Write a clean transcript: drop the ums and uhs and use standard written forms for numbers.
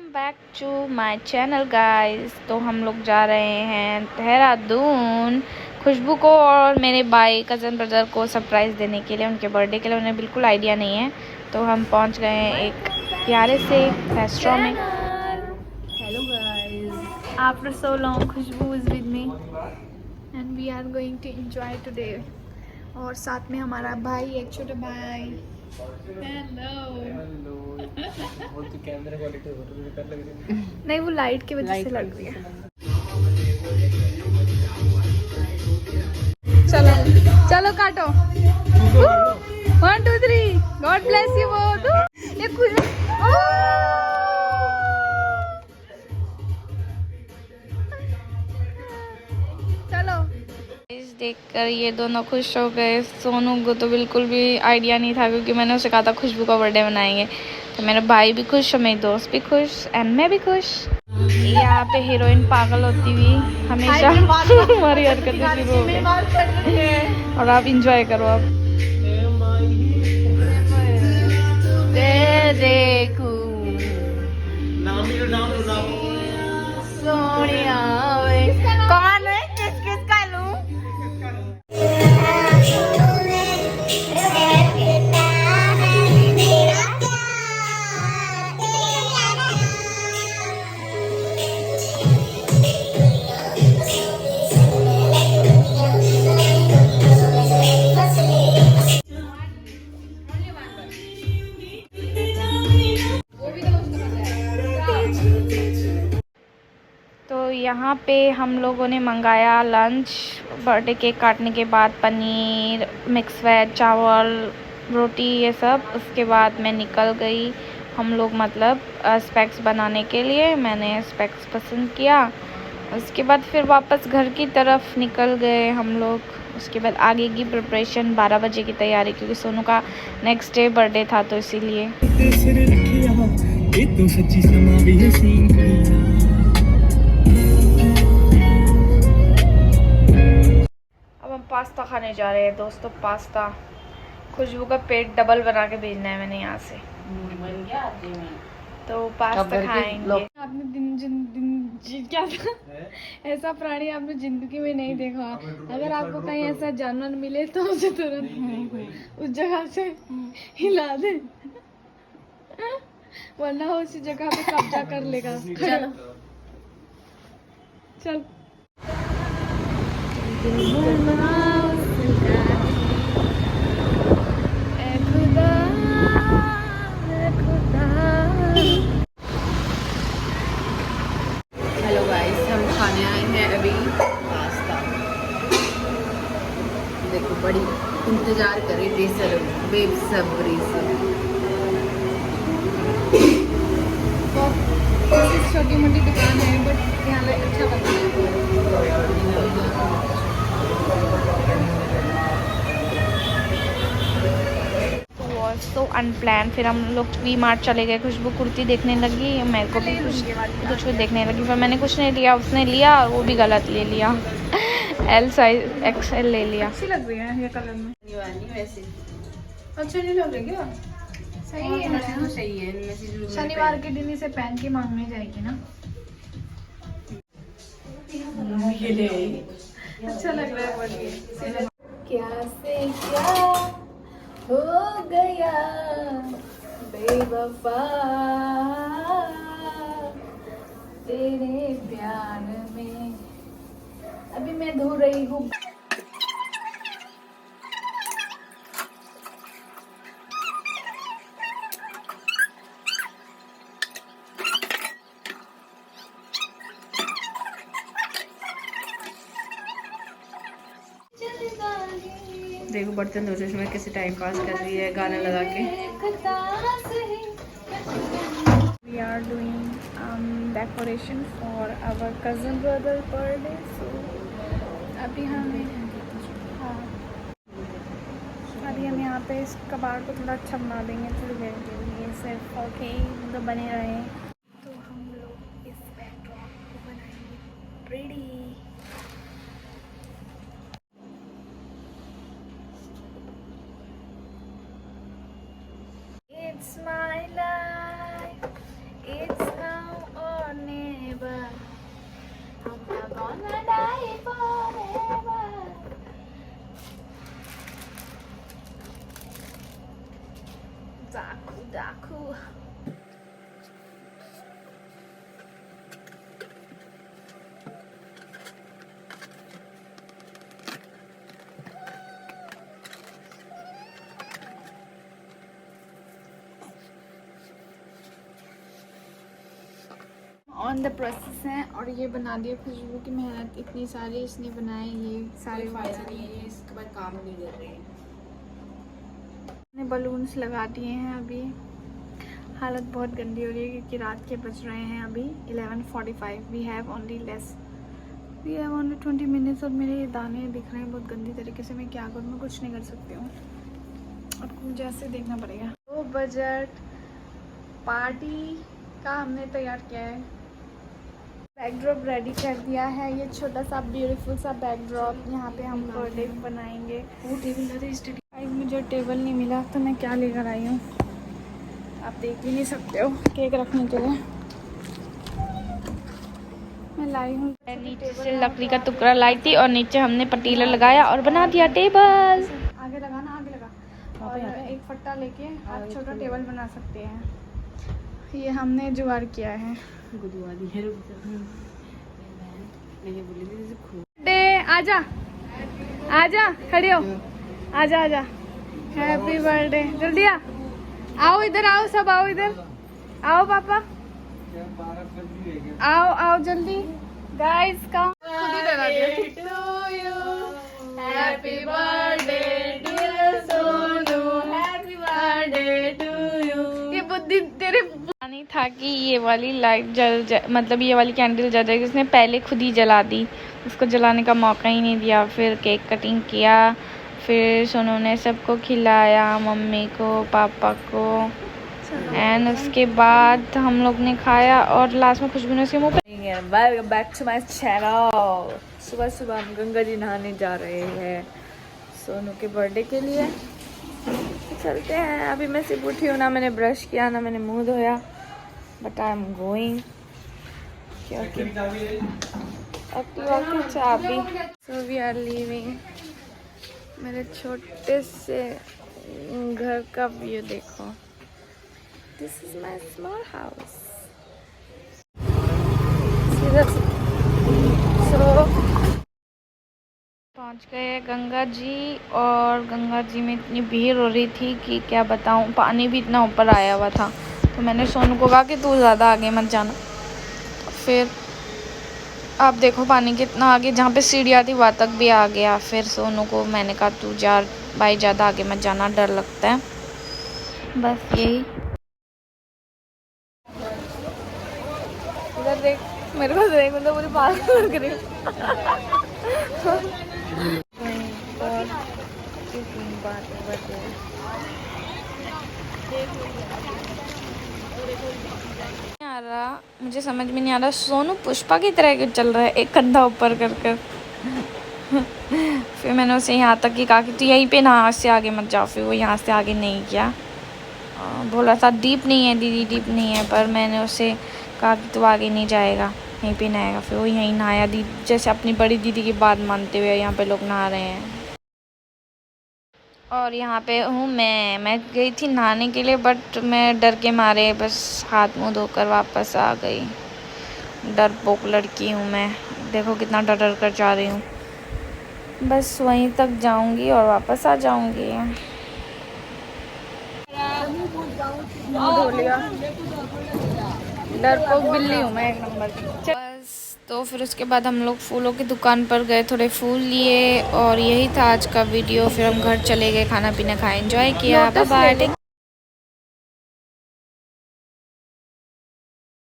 Back to my channel guys. तो हम लोग जा रहे हैं देहरादून खुशबू को और मेरे भाई कज़न ब्रदर को सरप्राइज़ देने के लिए, उनके बर्थडे के लिए। उन्हें बिल्कुल आइडिया नहीं है। तो हम पहुंच गए हैं एक प्यारे से रेस्टोरेंट में। Hello guys, after so long Khushboo is with me and we are going to enjoy today. और साथ में हमारा भाई, एक छोटा भाई। कैमरा क्वालिटी कर लग रही है। नहीं, वो लाइट की वजह से लग रही है। चलो चलो काटो। 1 2 3 गॉड ब्लेस यू बोथ। ये खुश चलो। देखकर ये दोनों खुश हो गए। सोनू को तो बिल्कुल भी आइडिया नहीं था, क्योंकि मैंने उसे कहा था खुशबू का बर्थडे मनाएंगे। तो मेरा भाई भी खुश और मेरी दोस्त भी खुश एंड मैं भी खुश। यहाँ पे हीरोइन पागल होती हुई हमेशा हमारी हरकतें शुरू हो गई। और आप इंजॉय करो। आप देखो सोनिया कौन है, किस किस का लूं? तो यहाँ पे हम लोगों ने मंगाया लंच। बर्थडे केक काटने के बाद पनीर, मिक्स वेज, चावल, रोटी, ये सब। उसके बाद मैं निकल गई। हम लोग मतलब स्पेक्स बनाने के लिए, मैंने स्पेक्स पसंद किया। उसके बाद फिर वापस घर की तरफ निकल गए हम लोग। उसके बाद आगे की प्रिपरेशन, 12 बजे की तैयारी, क्योंकि सोनू का नेक्स्ट डे बर्थडे था, तो इसीलिए। अब हम पास्ता खाने जा रहे हैं दोस्तों। पास्ता खुशबू का पेट डबल बना के भेजना है मैंने यहाँ से। तो पास्ता खाएंगे। आपने क्या था? ऐसा प्राणी आपने जिंदगी में नहीं देखा। अगर आपको कहीं ऐसा जानवर मिले तो उसे तुरंत उस जगह से हिला दे, वरना वो उसी जगह पे कब्जा कर लेगा। चलो चल। हेलो गाइस, हम खाने आए हैं अभी पास्ता। देखो, बड़ी इंतजार कर रही बेसब्री से। छोटी मोटी दुकान है, बट यहाँ पे अच्छा बनता है। सो अनप्लान। फिर हम लोग वी मार्ट चले गए। खुशबू कुर्ती देखने लगी, मेरे को भी कुछ देखने लगी, पर मैंने कुछ नहीं लिया। उसने लिया और वो भी गलत ले लिया। एल साइज XL ले लिया। अच्छी लग रही है ये कलर में। वैसे अच्छा नहीं लग रही क्या? सही है, तो सही है। शनिवार के दिन इसे पहन के मांगने जाएगी ना। अच्छा लग रहा है। बोलिए, क्या से क्या हो गया बेवफा तेरे प्यार में। अभी मैं धो रही हूँ। देखो बर्तन धो रही है, कैसे टाइम पास कर रही है गाना लगा के। We are doing decoration for our cousin brother birthday. So अभी हमें अभी हम यहाँ पे इस कबाड़ को थोड़ा अच्छा बना देंगे थोड़ी देर के लिए सिर्फ। ओके, तो बने रहें। तो हम लोग इस बैकड्रॉप को बनाएंगे pretty. It's my life, it's now on the process हैं। और ये बना दिया खुशबू की मेहनत इतनी सारी इसने बनाए, ये सारे फायदा नहीं है, इसके बाद काम नहीं कर रहे हैं। ने बलून्स लगा दिए हैं। अभी हालत बहुत गंदी हो रही है क्योंकि रात के बज रहे हैं अभी 11:45। We have only 20 minutes. और मेरे दाने दिख रहे हैं बहुत गंदी तरीके से। मैं क्या करूँ, मैं कुछ नहीं कर सकती हूँ और मुझे ऐसे देखना पड़ेगा। तो बजट पार्टी का हमने तैयार किया है, बैकड्रॉप रेडी कर दिया है। ये छोटा सा ब्यूटीफुल सा बैकड्रॉप, यहाँ पे हम बर्थडे बनाएंगे। मुझे टेबल नहीं मिला तो मैं क्या लेकर आई हूँ, आप देख भी नहीं सकते हो। केक रखने के लिए मैं लाई हूँ। नीचे से लकड़ी का टुकड़ा लाई थी और नीचे हमने पतीला लगाया और बना दिया टेबल। आगे लगाना, आगे लगा। और एक फट्टा लेके आप छोटा टेबल बना सकते हैं। ये हमने जुगाड़ किया है। आजा आजा, खड़े हो, आजा आजा। हैप्पी बर्थडे, जल्दी आओ इधर, आओ सब आओ इधर, आओ पापा, आओ आओ जल्दी। गाइस का happy birthday dear Sonu, happy birthday to you. ये बुद्धि तेरे नहीं था कि ये वाली लाइट मतलब ये वाली कैंडल जल जाएगी। उसने पहले खुद ही जला दी, उसको जलाने का मौका ही नहीं दिया। फिर केक कटिंग किया, फिर सोनू ने सबको खिलाया, मम्मी को, पापा को, एंड उसके बाद हम लोग ने खाया और लास्ट में खुशबू ने उसके मुँह पे। Back to my channel. सुबह सुबह हम गंगा जी नहाने जा रहे हैं सोनू के बर्थडे के लिए। चलते हैं। अभी मैं सिर्फ उठी हूँ, ना मैंने ब्रश किया ना मैंने मुंह धोया, बट आई एम गोइंग क्योंकि एक्टिवा की चाबी। So we are leaving. मेरे छोटे से घर का व्यू देखो। This is my small house. पहुंच गए गंगा जी, और गंगा जी में इतनी भीड़ हो रही थी कि क्या बताऊं। पानी भी इतना ऊपर आया हुआ था, तो मैंने सोनू को कहा कि तू ज़्यादा आगे मत जाना। फिर आप देखो पानी कितना आगे, जहाँ पे सीढ़ियाँ थी वहाँ तक भी आ गया। फिर सोनू को मैंने कहा तू जा भाई, ज़्यादा आगे मत जाना, डर लगता है। बस यही। इधर देख, मेरे को देख, मतलब मुझे पागल लग रही आ रहा, मुझे समझ में नहीं आ रहा सोनू पुष्पा की तरह क्यों चल रहा है, एक कंधा ऊपर कर कर। फिर मैंने उसे यहाँ तक ही कहा कि तू यहीं पे ना, से आगे मत जाओ। फिर वो यहाँ से आगे नहीं किया, बोला था डीप नहीं है दीदी, डीप नहीं है, पर मैंने उसे कहा कि तू आगे नहीं जाएगा, यहीं पे नहाएगा। फिर वो यहीं नहाया, दीदी जैसे अपनी बड़ी दीदी की बात मानते हुए। यहाँ पे लोग नहा रहे हैं और यहाँ पे हूँ मैं गई थी नहाने के लिए, बट मैं डर के मारे बस हाथ मुंह धोकर वापस आ गई। डरपोक लड़की हूँ मैं, देखो कितना डर डर कर जा रही हूँ। बस वहीं तक जाऊँगी और वापस आ जाऊँगी। डरपोक बिल्ली हूँ मैं, एक नंबर की। बस तो फिर उसके बाद हम लोग फूलों की दुकान पर गए, थोड़े फूल लिए, और यही था आज का वीडियो। फिर हम घर चले गए, खाना पीना खाए, एंजॉय किया। Bye bye.